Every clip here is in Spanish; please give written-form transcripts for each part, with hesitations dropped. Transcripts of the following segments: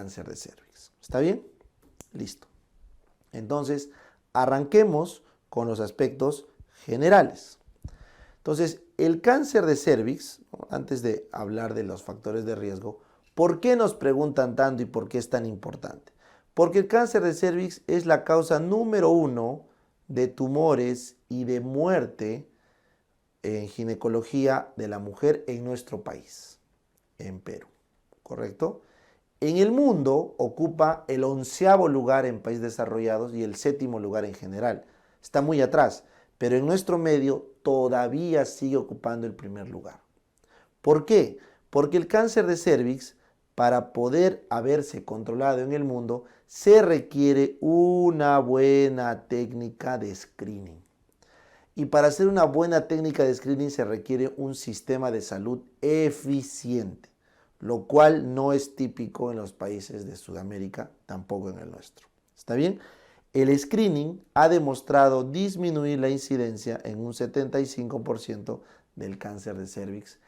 cáncer de cervix. ¿Está bien? Listo. Entonces, arranquemos con los aspectos generales. Entonces, el cáncer de cervix, antes de hablar de los factores de riesgo, ¿por qué nos preguntan tanto y por qué es tan importante? Porque el cáncer de cervix es la causa número 1 de tumores y de muerte en ginecología de la mujer en nuestro país, en Perú, ¿correcto? En el mundo ocupa el 11º lugar en países desarrollados y el 7º lugar en general. Está muy atrás, pero en nuestro medio todavía sigue ocupando el primer lugar. ¿Por qué? Porque el cáncer de cervix, para poder haberse controlado en el mundo, se requiere una buena técnica de screening. Y para hacer una buena técnica de screening se requiere un sistema de salud eficiente, lo cual no es típico en los países de Sudamérica, tampoco en el nuestro. ¿Está bien? El screening ha demostrado disminuir la incidencia en un 75% del cáncer de cervix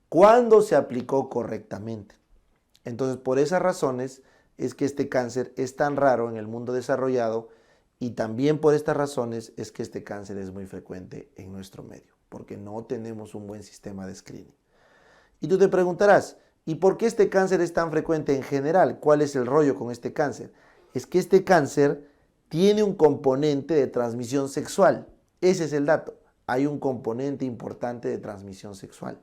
cuando se aplicó correctamente. Entonces, por esas razones es que este cáncer es tan raro en el mundo desarrollado y también por estas razones es que este cáncer es muy frecuente en nuestro medio, porque no tenemos un buen sistema de screening. Y tú te preguntarás, ¿y por qué este cáncer es tan frecuente en general? ¿Cuál es el rollo con este cáncer? Es que este cáncer tiene un componente de transmisión sexual. Ese es el dato. Hay un componente importante de transmisión sexual.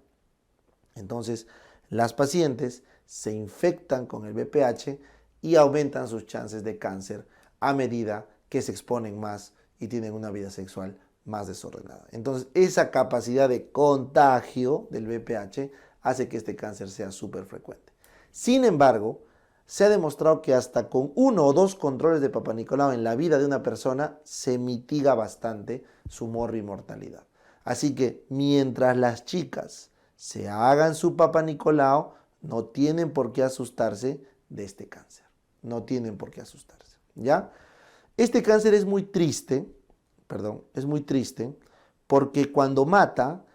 Entonces, las pacientes se infectan con el VPH y aumentan sus chances de cáncer a medida que se exponen más y tienen una vida sexual más desordenada. Entonces, esa capacidad de contagio del VPH hace que este cáncer sea súper frecuente. Sin embargo, se ha demostrado que hasta con 1 o 2 controles de Papá Nicolau en la vida de una persona se mitiga bastante su mortalidad. Así que mientras las chicas se hagan su Papá Nicolau, no tienen por qué asustarse de este cáncer. No tienen por qué asustarse, ¿ya? Este cáncer es muy triste, porque cuando mata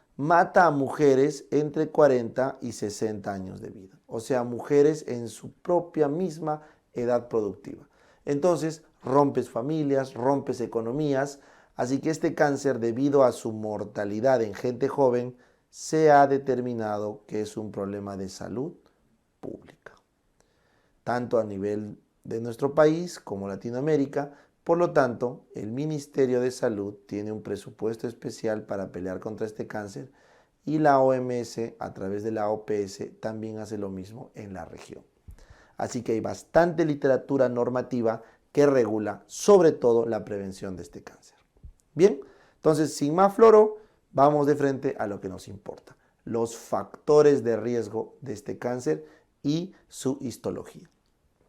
a mujeres entre 40 y 60 años de vida. O sea, mujeres en su propia misma edad productiva. Entonces, rompes familias, rompes economías. Así que este cáncer, debido a su mortalidad en gente joven, se ha determinado que es un problema de salud pública. Tanto a nivel de nuestro país como Latinoamérica. Por lo tanto, el Ministerio de Salud tiene un presupuesto especial para pelear contra este cáncer y la OMS, a través de la OPS, también hace lo mismo en la región. Así que hay bastante literatura normativa que regula, sobre todo, la prevención de este cáncer. Bien, entonces, sin más floro, vamos de frente a lo que nos importa: los factores de riesgo de este cáncer y su histología.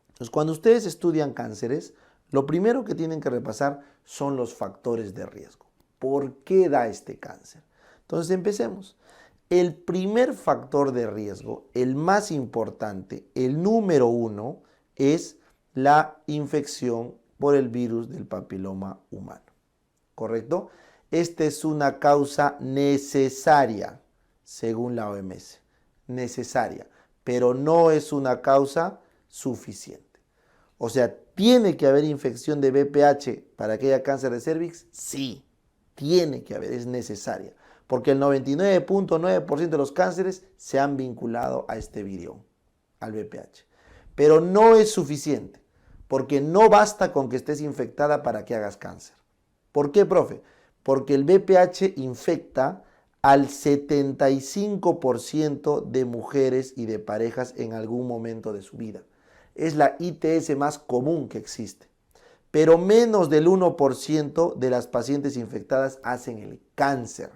Entonces, cuando ustedes estudian cánceres, lo primero que tienen que repasar son los factores de riesgo. ¿Por qué da este cáncer? Entonces empecemos. El primer factor de riesgo, el más importante, el número 1, es la infección por el virus del papiloma humano. ¿Correcto? Esta es una causa necesaria, según la OMS. Necesaria, pero no es una causa suficiente. O sea, ¿tiene que haber infección de VPH para que haya cáncer de cervix? Sí, tiene que haber, es necesaria. Porque el 99.9% de los cánceres se han vinculado a este virión, al VPH. Pero no es suficiente, porque no basta con que estés infectada para que hagas cáncer. ¿Por qué, profe? Porque el VPH infecta al 75% de mujeres y de parejas en algún momento de su vida. Es la ITS más común que existe. Pero menos del 1% de las pacientes infectadas hacen el cáncer.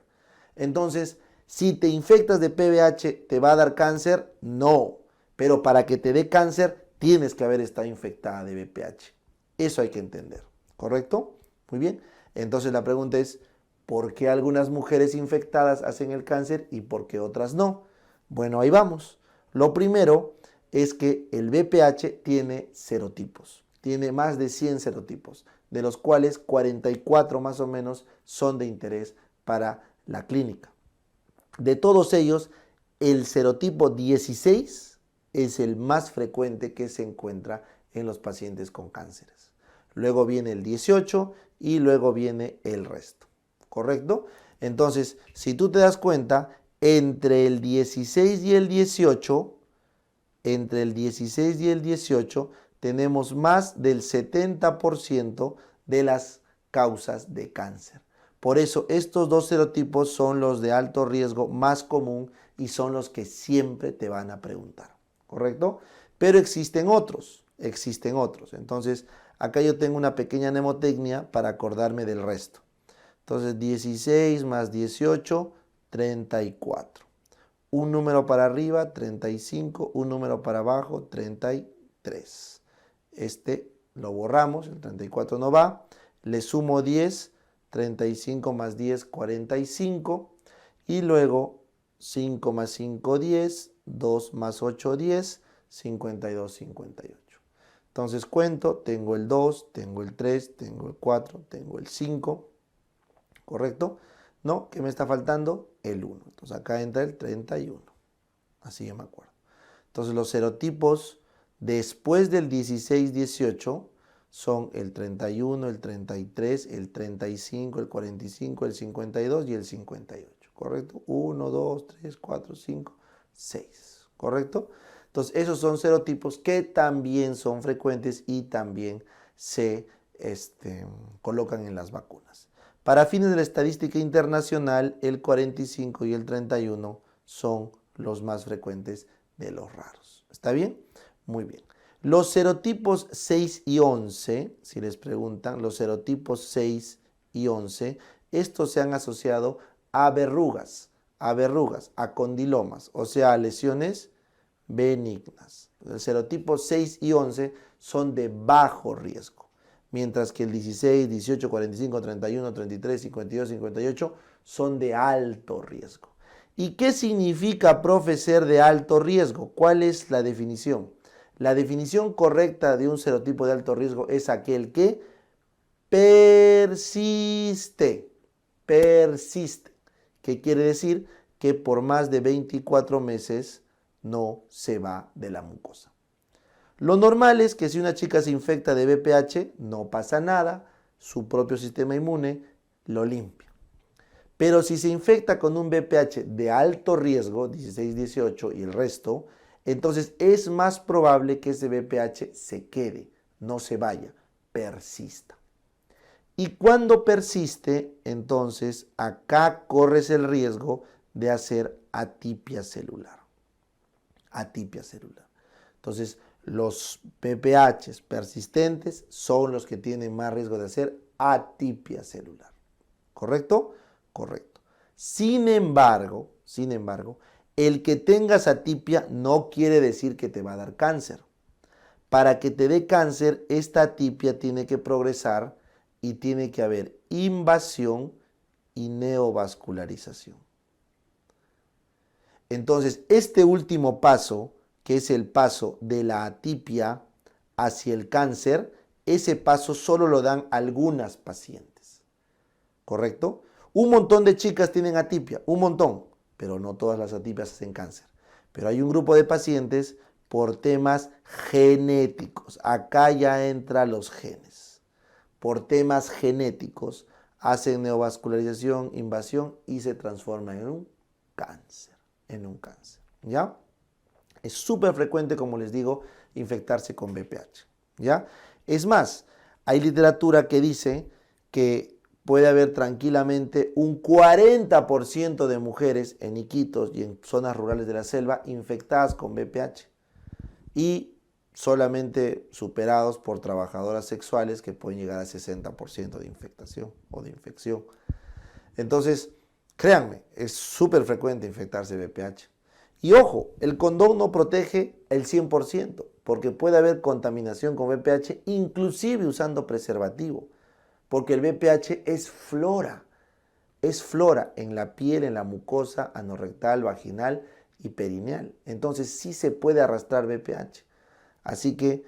Entonces, si te infectas de PVH, ¿te va a dar cáncer? No. Pero para que te dé cáncer, tienes que haber estado infectada de VPH. Eso hay que entender. ¿Correcto? Muy bien. Entonces la pregunta es, ¿por qué algunas mujeres infectadas hacen el cáncer y por qué otras no? Bueno, ahí vamos. Lo primero es que el VPH tiene serotipos. Tiene más de 100 serotipos, de los cuales 44 más o menos son de interés para la clínica. De todos ellos, el serotipo 16 es el más frecuente que se encuentra en los pacientes con cánceres. Luego viene el 18 y luego viene el resto. ¿Correcto? Entonces, si tú te das cuenta, entre el 16 y el 18, tenemos más del 70% de las causas de cáncer. Por eso estos dos serotipos son los de alto riesgo más común y son los que siempre te van a preguntar, ¿correcto? Pero existen otros. Entonces, acá yo tengo una pequeña mnemotecnia para acordarme del resto. Entonces, 16 más 18, 34. Un número para arriba, 35. Un número para abajo, 33. Este lo borramos, el 34 no va. Le sumo 10, 35 más 10, 45. Y luego 5 más 5, 10. 2 más 8, 10. 52, 58. Entonces cuento, tengo el 2, tengo el 3, tengo el 4, tengo el 5. ¿Correcto? No, ¿qué me está faltando? El 1. Entonces acá entra el 31. Así yo me acuerdo. Entonces los serotipos después del 16-18 son el 31, el 33, el 35, el 45, el 52 y el 58. ¿Correcto? 1, 2, 3, 4, 5, 6. ¿Correcto? Entonces esos son serotipos que también son frecuentes y también se colocan en las vacunas. Para fines de la estadística internacional, el 45 y el 31 son los más frecuentes de los raros. ¿Está bien? Muy bien. Los serotipos 6 y 11, si les preguntan, los serotipos 6 y 11, estos se han asociado a verrugas, a condilomas, o sea, a lesiones benignas. El serotipo 6 y 11 son de bajo riesgo, mientras que el 16, 18, 45, 31, 33, 52, 58 son de alto riesgo. ¿Y qué significa, profe, ser de alto riesgo? ¿Cuál es la definición? La definición correcta de un serotipo de alto riesgo es aquel que persiste, que quiere decir que por más de 24 meses no se va de la mucosa. Lo normal es que si una chica se infecta de VPH, no pasa nada, su propio sistema inmune lo limpia. Pero si se infecta con un VPH de alto riesgo, 16, 18 y el resto, entonces es más probable que ese VPH se quede, no se vaya, persista. Y cuando persiste, entonces acá corres el riesgo de hacer atipia celular. Entonces, los VPHs persistentes son los que tienen más riesgo de hacer atipia celular. ¿Correcto? Correcto. Sin embargo, el que tengas atipia no quiere decir que te va a dar cáncer. Para que te dé cáncer, esta atipia tiene que progresar y tiene que haber invasión y neovascularización. Entonces, este último paso, que es el paso de la atipia hacia el cáncer, ese paso solo lo dan algunas pacientes. ¿Correcto? Un montón de chicas tienen atipia, un montón, pero no todas las atipias hacen cáncer. Pero hay un grupo de pacientes por temas genéticos. Acá ya entran los genes. Por temas genéticos hacen neovascularización, invasión y se transforman en un cáncer. ¿Ya? Es súper frecuente, como les digo, infectarse con VPH. ¿Ya? Es más, hay literatura que dice que puede haber tranquilamente un 40% de mujeres en Iquitos y en zonas rurales de la selva infectadas con VPH y solamente superados por trabajadoras sexuales que pueden llegar a 60% de infectación o de infección. Entonces, créanme, es súper frecuente infectarse VPH. Y ojo, el condón no protege el 100%, porque puede haber contaminación con VPH, inclusive usando preservativo, porque el VPH es flora en la piel, en la mucosa anorrectal, vaginal y perineal. Entonces sí se puede arrastrar VPH. Así que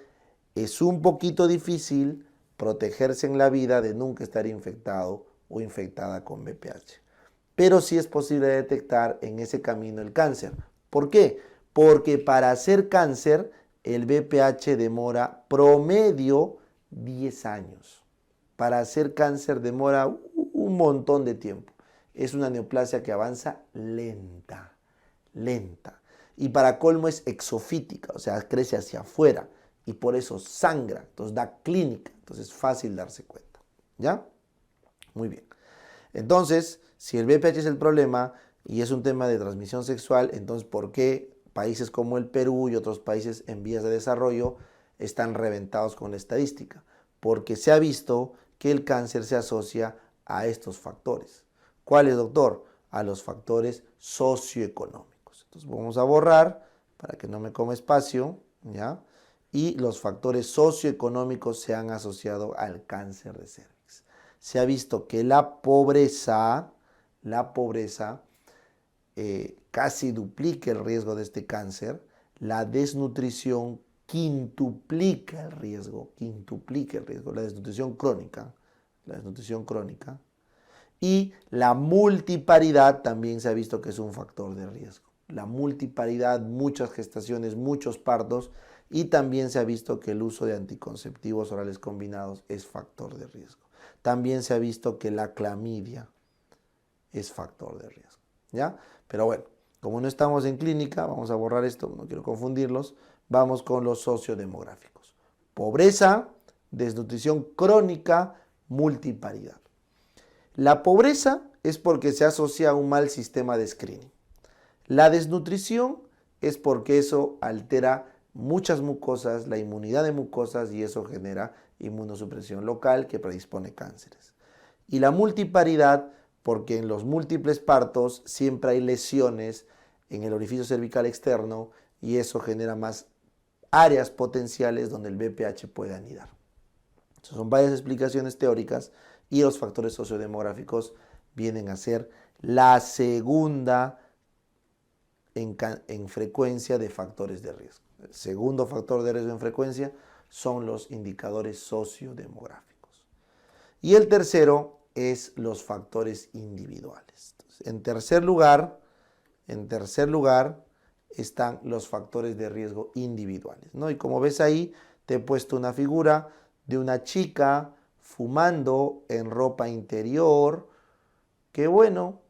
es un poquito difícil protegerse en la vida de nunca estar infectado o infectada con VPH. Pero sí es posible detectar en ese camino el cáncer. ¿Por qué? Porque para hacer cáncer, el BPH demora promedio 10 años. Para hacer cáncer demora un montón de tiempo. Es una neoplasia que avanza lenta, lenta. Y para colmo es exofítica, o sea, crece hacia afuera. Y por eso sangra, entonces da clínica. Entonces es fácil darse cuenta. ¿Ya? Muy bien. Entonces, si el BPH es el problema y es un tema de transmisión sexual, entonces ¿por qué países como el Perú y otros países en vías de desarrollo están reventados con la estadística? Porque se ha visto que el cáncer se asocia a estos factores. ¿Cuáles, doctor? A los factores socioeconómicos. Entonces vamos a borrar para que no me coma espacio, ¿ya? Y los factores socioeconómicos se han asociado al cáncer de cervix. Se ha visto que la pobreza casi duplica el riesgo de este cáncer, la desnutrición quintuplica el riesgo, la desnutrición crónica, y la multiparidad también se ha visto que es un factor de riesgo. La multiparidad, muchas gestaciones, muchos partos, y también se ha visto que el uso de anticonceptivos orales combinados es factor de riesgo. También se ha visto que la clamidia es factor de riesgo, ¿ya? Pero bueno, como no estamos en clínica, vamos a borrar esto, no quiero confundirlos, vamos con los sociodemográficos. Pobreza, desnutrición crónica, multiparidad. La pobreza es porque se asocia a un mal sistema de screening. La desnutrición es porque eso altera muchas mucosas, la inmunidad de mucosas, y eso genera inmunosupresión local que predispone cánceres. Y la multiparidad porque en los múltiples partos siempre hay lesiones en el orificio cervical externo y eso genera más áreas potenciales donde el BPH puede anidar. Entonces, son varias explicaciones teóricas y los factores sociodemográficos vienen a ser la segunda en frecuencia de factores de riesgo. El segundo factor de riesgo en frecuencia son los indicadores sociodemográficos. Y el tercero es los factores individuales. Entonces, en tercer lugar están los factores de riesgo individuales, ¿no? Y como ves ahí, te he puesto una figura de una chica fumando en ropa interior, que bueno,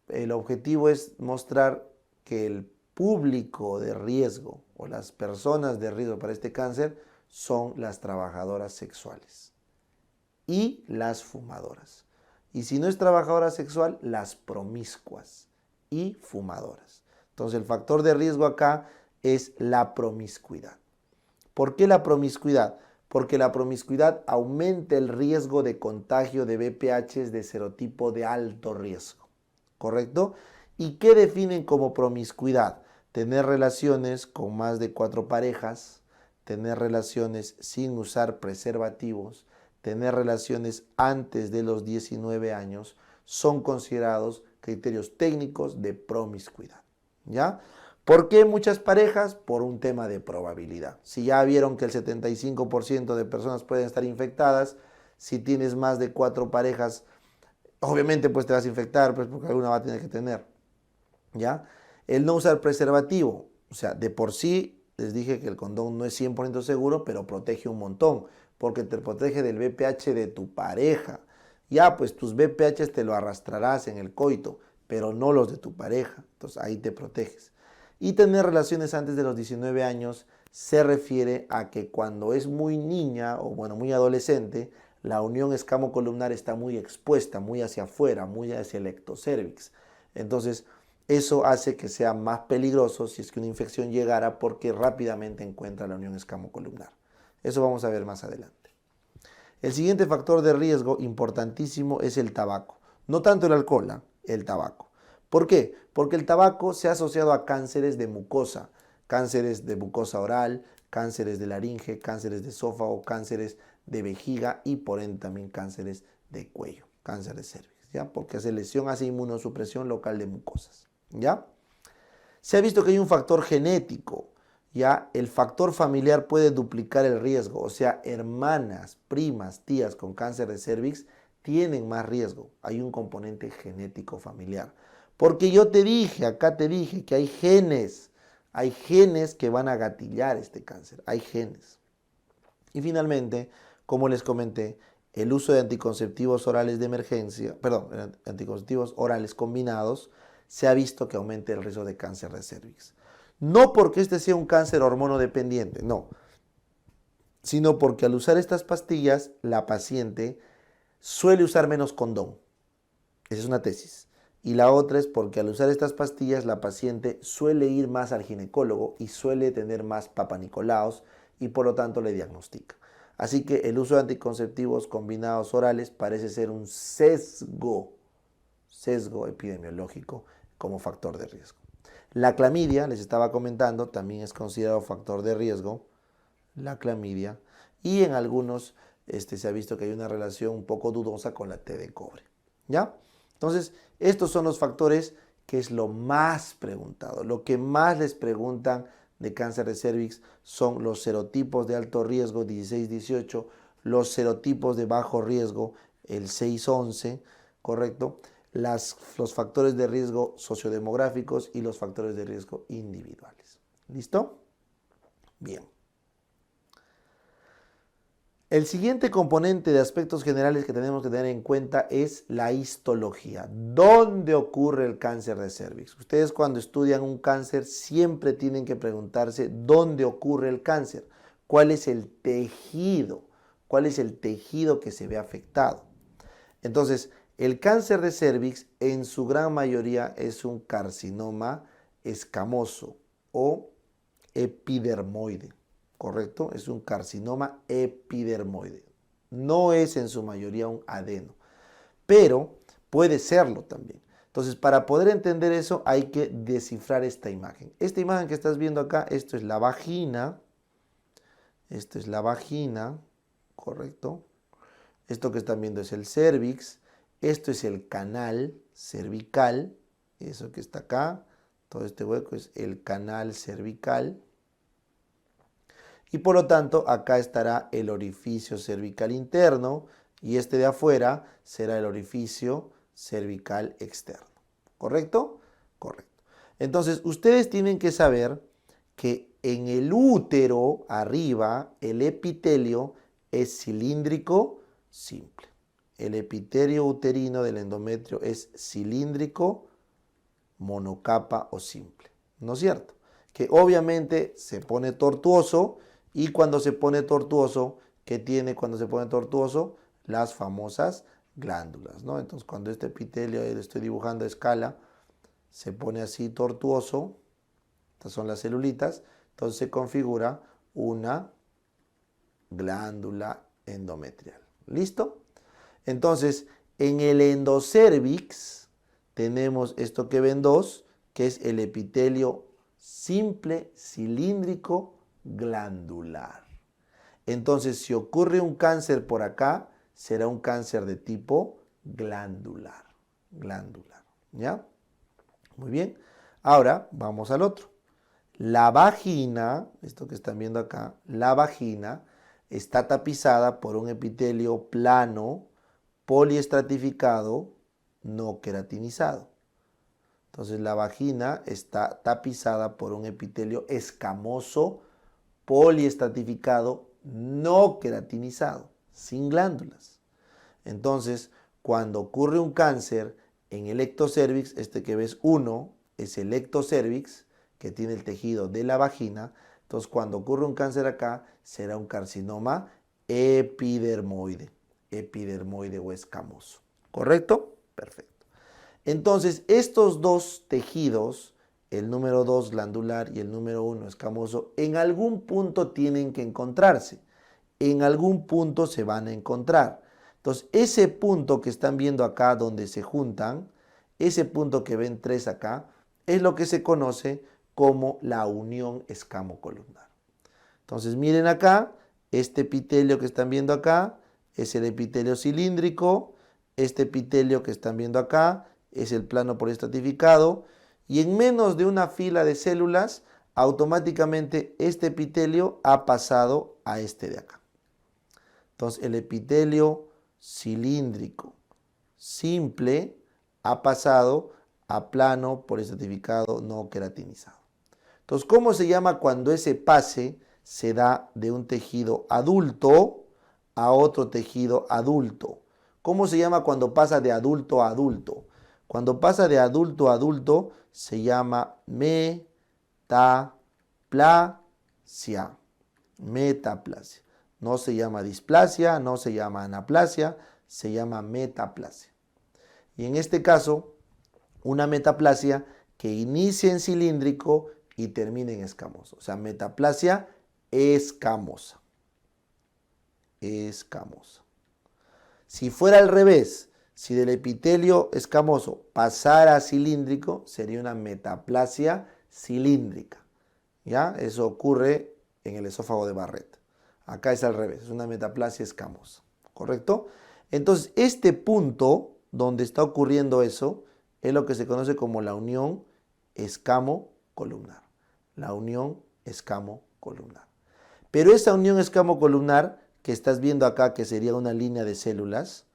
el objetivo es mostrar que el público de riesgo o las personas de riesgo para este cáncer son las trabajadoras sexuales y las fumadoras. Y si no es trabajadora sexual, las promiscuas y fumadoras. Entonces el factor de riesgo acá es la promiscuidad. ¿Por qué la promiscuidad? Porque la promiscuidad aumenta el riesgo de contagio de BPH de serotipo de alto riesgo. ¿Correcto? ¿Y qué definen como promiscuidad? Tener relaciones con más de 4 parejas, tener relaciones sin usar preservativos, tener relaciones antes de los 19 años, son considerados criterios técnicos de promiscuidad, ¿ya? ¿Por qué muchas parejas? Por un tema de probabilidad. Si ya vieron que el 75% de personas pueden estar infectadas, si tienes más de 4 parejas, obviamente pues te vas a infectar, pues porque alguna va a tener que tener, ¿ya? El no usar preservativo, o sea, de por sí les dije que el condón no es 100% seguro, pero protege un montón, porque te protege del BPH de tu pareja. Ya, pues tus BPHs te lo arrastrarás en el coito, pero no los de tu pareja. Entonces ahí te proteges. Y tener relaciones antes de los 19 años se refiere a que cuando es muy niña o bueno, muy adolescente, la unión escamocolumnar está muy expuesta, muy hacia afuera, muy hacia el ectocervix. Entonces, eso hace que sea más peligroso si es que una infección llegara porque rápidamente encuentra la unión escamocolumnar. Eso vamos a ver más adelante. El siguiente factor de riesgo importantísimo es el tabaco. No tanto el alcohol, el tabaco. ¿Por qué? Porque el tabaco se ha asociado a cánceres de mucosa oral, cánceres de laringe, cánceres de esófago, cánceres de vejiga y por ende también cánceres de cuello, cáncer de cervix, ¿ya? Porque hace lesión, hace inmunosupresión local de mucosas, ¿ya? Se ha visto que hay un factor genético, ¿ya? El factor familiar puede duplicar el riesgo, o sea, hermanas, primas, tías con cáncer de cervix tienen más riesgo. Hay un componente genético familiar. Porque yo te dije, acá te dije que hay genes Hay genes que van a gatillar este cáncer, hay genes. Y finalmente, como les comenté, el uso de anticonceptivos orales de emergencia, perdón, anticonceptivos orales combinados, se ha visto que aumenta el riesgo de cáncer de cervix. No porque este sea un cáncer hormonodependiente, no, sino porque al usar estas pastillas, la paciente suele usar menos condón. Esa es una tesis. Y la otra es porque al usar estas pastillas, la paciente suele ir más al ginecólogo y suele tener más papanicolaos y por lo tanto le diagnostica. Así que el uso de anticonceptivos combinados orales parece ser un sesgo epidemiológico como factor de riesgo. La clamidia, les estaba comentando, también es considerado factor de riesgo, la clamidia, y en algunos se ha visto que hay una relación un poco dudosa con la T de cobre. ¿Ya? Entonces, estos son los factores que es lo más preguntado. Lo que más les preguntan de cáncer de cervix son los serotipos de alto riesgo 16-18, los serotipos de bajo riesgo el 6-11, ¿correcto? Los factores de riesgo sociodemográficos y los factores de riesgo individuales. ¿Listo? Bien. El siguiente componente de aspectos generales que tenemos que tener en cuenta es la histología. ¿Dónde ocurre el cáncer de cervix? Ustedes cuando estudian un cáncer siempre tienen que preguntarse dónde ocurre el cáncer, cuál es el tejido, cuál es el tejido que se ve afectado. Entonces, el cáncer de cervix en su gran mayoría es un carcinoma escamoso o epidermoide. ¿Correcto? Es un carcinoma epidermoide. No es en su mayoría un adeno, pero puede serlo también. Entonces, para poder entender eso hay que descifrar esta imagen. Esta imagen que estás viendo acá, esto es la vagina. Esto es la vagina, ¿correcto? Esto que están viendo es el cervix. Esto es el canal cervical. Eso que está acá, todo este hueco es el canal cervical. Y por lo tanto, acá estará el orificio cervical interno y este de afuera será el orificio cervical externo. ¿Correcto? Correcto. Entonces, ustedes tienen que saber que en el útero, arriba, el epitelio es cilíndrico simple. El epitelio uterino del endometrio es cilíndrico, monocapa o simple. ¿No es cierto? Que obviamente se pone tortuoso. Y cuando se pone tortuoso, ¿qué tiene cuando se pone tortuoso? Las famosas glándulas, ¿no? Entonces, cuando este epitelio, ahí lo estoy dibujando a escala, se pone así tortuoso, estas son las celulitas, entonces se configura una glándula endometrial. ¿Listo? Entonces, en el endocervix tenemos esto que ven dos, que es el epitelio simple cilíndrico glandular. Entonces, si ocurre un cáncer por acá, será un cáncer de tipo glandular. Glandular. ¿Ya? Muy bien. Ahora vamos al otro. La vagina, esto que están viendo acá, la vagina está tapizada por un epitelio plano, poliestratificado, no queratinizado. Entonces la vagina está tapizada por un epitelio escamoso, poliestratificado, no queratinizado, sin glándulas. Entonces, cuando ocurre un cáncer en el ectocervix, este que ves 1 es el ectocervix, que tiene el tejido de la vagina. Entonces, cuando ocurre un cáncer acá, será un carcinoma epidermoide, epidermoide o escamoso. ¿Correcto? Perfecto. Entonces, estos dos tejidos, el número 2 glandular y el número 1 escamoso, en algún punto tienen que encontrarse. En algún punto se van a encontrar. Entonces, ese punto que están viendo acá donde se juntan, ese punto que ven 3 acá, es lo que se conoce como la unión escamocolumnar. Entonces, miren acá, este epitelio que están viendo acá es el epitelio cilíndrico, este epitelio que están viendo acá es el plano poliestratificado, y en menos de una fila de células, automáticamente este epitelio ha pasado a este de acá. Entonces, el epitelio cilíndrico simple ha pasado a plano poliestratificado no queratinizado. Entonces, ¿cómo se llama cuando ese pase se da de un tejido adulto a otro tejido adulto? ¿Cómo se llama cuando pasa de adulto a adulto? Cuando pasa de adulto a adulto se llama metaplasia. Metaplasia. No se llama displasia, no se llama anaplasia, se llama metaplasia. Y en este caso, una metaplasia que inicia en cilíndrico y termina en escamoso. O sea, metaplasia escamosa. Escamosa. Si fuera al revés, si del epitelio escamoso pasara a cilíndrico, sería una metaplasia cilíndrica. ¿Ya? Eso ocurre en el esófago de Barrett. Acá es al revés, es una metaplasia escamosa. ¿Correcto? Entonces, este punto donde está ocurriendo eso es lo que se conoce como la unión escamo-columnar. La unión escamo-columnar. Pero esa unión escamo-columnar que estás viendo acá, que sería una línea de células,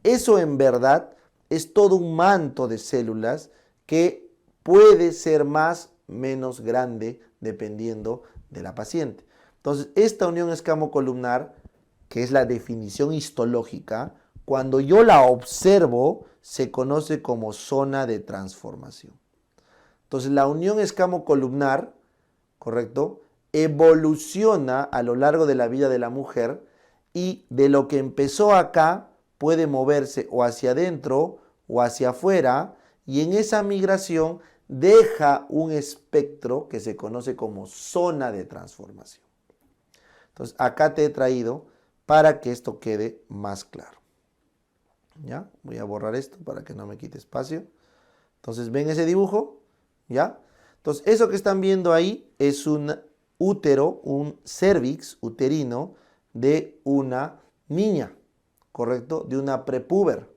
eso en verdad es todo un manto de células que puede ser más o menos grande dependiendo de la paciente. Entonces, esta unión escamo-columnar, que es la definición histológica, cuando yo la observo, se conoce como zona de transformación. Entonces, la unión escamo-columnar, ¿correcto?, evoluciona a lo largo de la vida de la mujer y de lo que empezó acá puede moverse o hacia adentro o hacia afuera, y en esa migración deja un espectro que se conoce como zona de transformación. Entonces, acá te he traído para que esto quede más claro. ¿Ya? Voy a borrar esto para que no me quite espacio. Entonces, ¿ven ese dibujo? ¿Ya? Entonces, eso que están viendo ahí es un útero, un cervix uterino de una niña, ¿correcto? De una prepúber.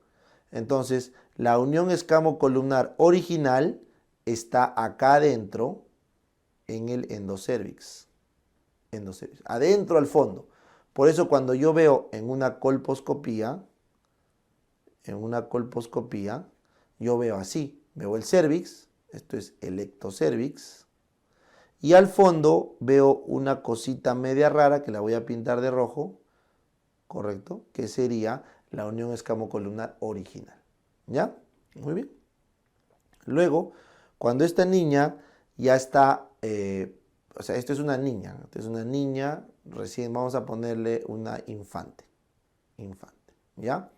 Entonces, la unión escamo-columnar original está acá adentro en el endocervix. Adentro al fondo. Por eso cuando yo veo en una colposcopía, yo veo así, veo el cervix, esto es el ectocervix, y al fondo veo una cosita media rara que la voy a pintar de rojo, ¿correcto? Que sería la unión escamo-columnar original. ¿Ya? Muy bien. Luego, cuando esta niña ya está, esto es una niña, recién vamos a ponerle una infante, ¿ya?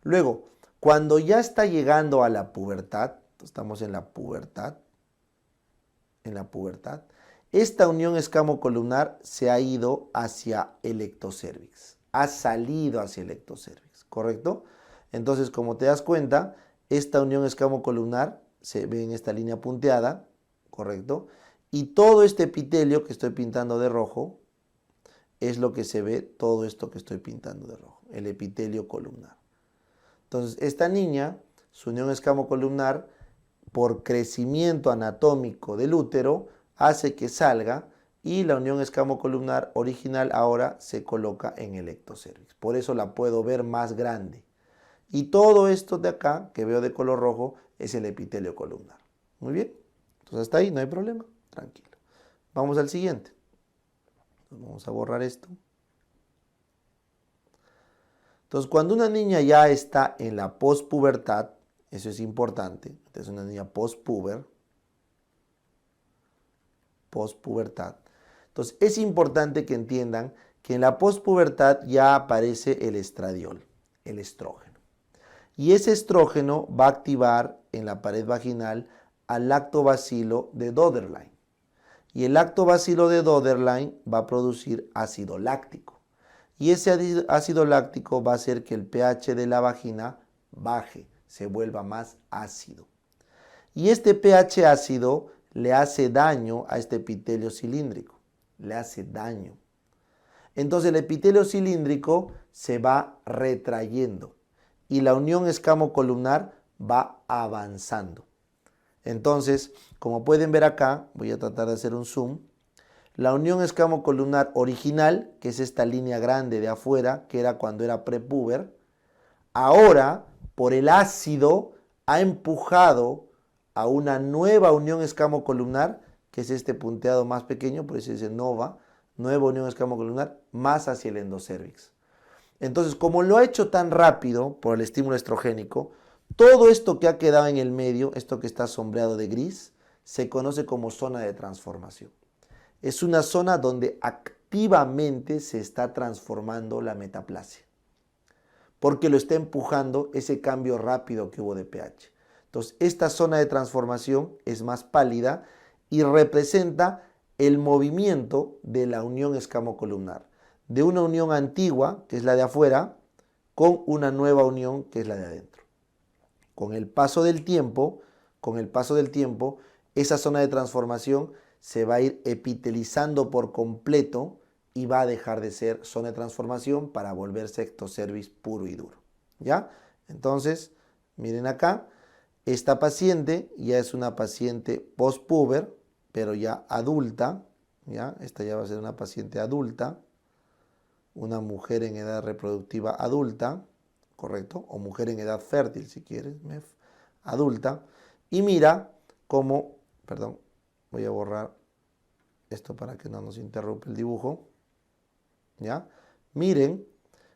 Luego, cuando ya está llegando a la pubertad, estamos en la pubertad, esta unión escamo-columnar se ha ido hacia el ectocervix, ha salido hacia el ectocervix, ¿correcto? Entonces, como te das cuenta, esta unión escamo-columnar se ve en esta línea punteada, ¿correcto? Y todo este epitelio que estoy pintando de rojo es lo que se ve, todo esto que estoy pintando de rojo, el epitelio columnar. Entonces, esta niña, su unión escamo-columnar, por crecimiento anatómico del útero, hace que salga y la unión escamo-columnar original ahora se coloca en el ectocervix. Por eso la puedo ver más grande. Y todo esto de acá, que veo de color rojo, es el epitelio columnar. Muy bien. Entonces hasta ahí no hay problema. Tranquilo. Vamos al siguiente. Vamos a borrar esto. Entonces, cuando una niña ya está en la pospubertad, eso es importante, es una niña pospubertad. Entonces, es importante que entiendan que en la pospubertad ya aparece el estradiol, el estrógeno. Y ese estrógeno va a activar en la pared vaginal al lactobacilo de Döderlein. Y el lactobacilo de Döderlein va a producir ácido láctico. Y ese ácido láctico va a hacer que el pH de la vagina baje, se vuelva más ácido. Y este pH ácido le hace daño a este epitelio cilíndrico. Le hace daño. Entonces el epitelio cilíndrico se va retrayendo y la unión escamo-columnar va avanzando. Entonces, como pueden ver acá, voy a tratar de hacer un zoom. La unión escamo-columnar original, que es esta línea grande de afuera, que era cuando era prepúber, ahora, por el ácido, ha empujado a una nueva unión escamo-columnar que es este punteado más pequeño, por eso dice nova, nueva unión escamocolumnar, más hacia el endocérvix. Entonces, como lo ha hecho tan rápido por el estímulo estrogénico, todo esto que ha quedado en el medio, esto que está sombreado de gris, se conoce como zona de transformación. Es una zona donde activamente se está transformando la metaplasia, porque lo está empujando ese cambio rápido que hubo de pH. Entonces, esta zona de transformación es más pálida y representa el movimiento de la unión escamocolumnar, de una unión antigua, que es la de afuera, con una nueva unión, que es la de adentro. Con el paso del tiempo, esa zona de transformación se va a ir epitelizando por completo y va a dejar de ser zona de transformación para volverse ectocervix puro y duro. ¿Ya? Entonces, miren acá, esta paciente ya es una paciente postpuber, pero ya adulta, ¿ya? Esta ya va a ser una paciente adulta, una mujer en edad reproductiva adulta, ¿correcto? O mujer en edad fértil, si quieres, adulta. Y mira cómo, perdón, voy a borrar esto para que no nos interrumpa el dibujo, ¿ya? Miren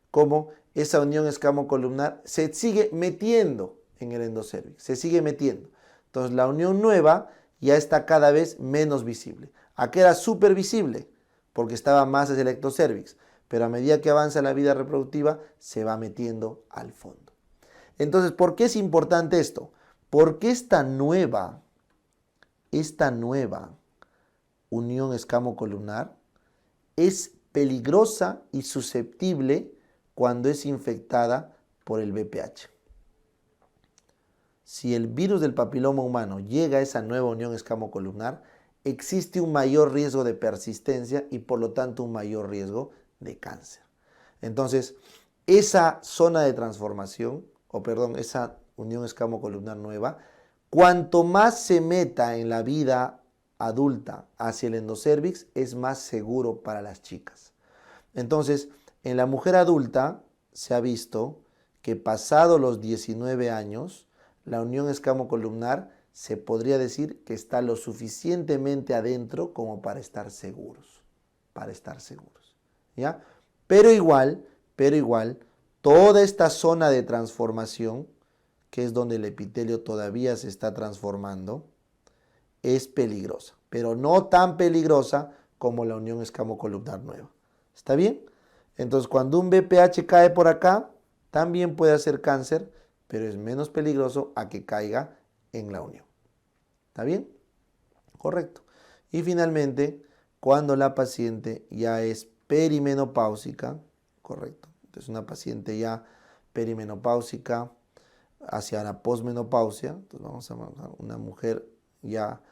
cómo esa unión escamocolumnar se sigue metiendo en el endocérvix, se sigue metiendo. Entonces la unión nueva ya está cada vez menos visible. Aquí era súper visible porque estaba más hacia el ectocervix, pero a medida que avanza la vida reproductiva se va metiendo al fondo. Entonces, ¿por qué es importante esto? Porque esta nueva unión escamocolumnar es peligrosa y susceptible cuando es infectada por el VPH. Si el virus del papiloma humano llega a esa nueva unión escamocolumnar, existe un mayor riesgo de persistencia y por lo tanto un mayor riesgo de cáncer. Entonces, esa zona de transformación, esa unión escamocolumnar nueva, cuanto más se meta en la vida adulta hacia el endocérvix, es más seguro para las chicas. Entonces, en la mujer adulta se ha visto que pasado los 19 años, la unión escamocolumnar se podría decir que está lo suficientemente adentro como para estar seguros. ¿Ya? Pero igual, toda esta zona de transformación, que es donde el epitelio todavía se está transformando, es peligrosa, pero no tan peligrosa como la unión escamocolumnar nueva. ¿Está bien? Entonces, cuando un VPH cae por acá, también puede hacer cáncer, pero es menos peligroso a que caiga en la unión. ¿Está bien? Correcto. Y finalmente, cuando la paciente ya es perimenopáusica, correcto. Entonces, una paciente ya perimenopáusica hacia la posmenopausia, entonces vamos a una mujer ya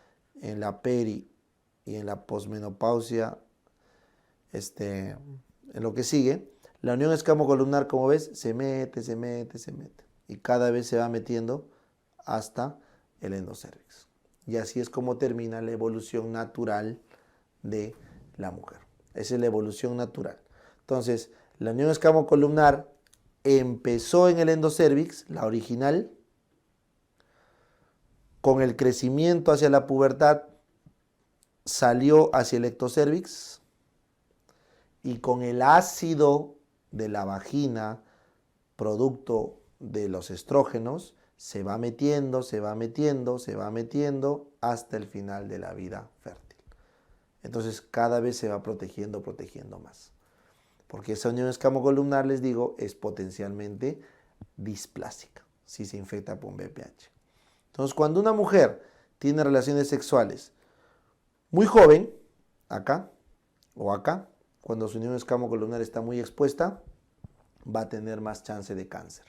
en la peri y en la posmenopausia, en lo que sigue, la unión escamocolumnar, como ves, se mete. Y cada vez se va metiendo hasta el endocérvix. Y así es como termina la evolución natural de la mujer. Esa es la evolución natural. Entonces, la unión escamocolumnar empezó en el endocérvix, la original, con el crecimiento hacia la pubertad, salió hacia el ectocervix y con el ácido de la vagina, producto de los estrógenos, se va metiendo hasta el final de la vida fértil. Entonces cada vez se va protegiendo más. Porque esa unión escamocolumnar, les digo, es potencialmente displásica si se infecta por un VPH. Entonces, cuando una mujer tiene relaciones sexuales muy joven, acá o acá, cuando su unión escamocolumnar está muy expuesta, va a tener más chance de cáncer.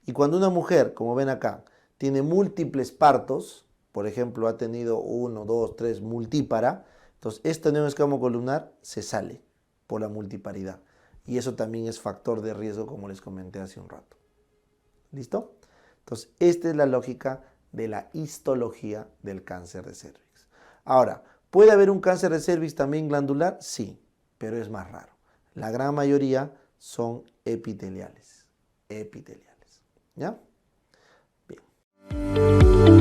Y cuando una mujer, como ven acá, tiene múltiples partos, por ejemplo, ha tenido 1, 2, 3 multípara, entonces esta unión escamocolumnar se sale por la multiparidad. Y eso también es factor de riesgo, como les comenté hace un rato. ¿Listo? Entonces, esta es la lógica de la histología del cáncer de cérvix. Ahora, ¿puede haber un cáncer de cérvix también glandular? Sí, pero es más raro. La gran mayoría son epiteliales. ¿Ya? Bien.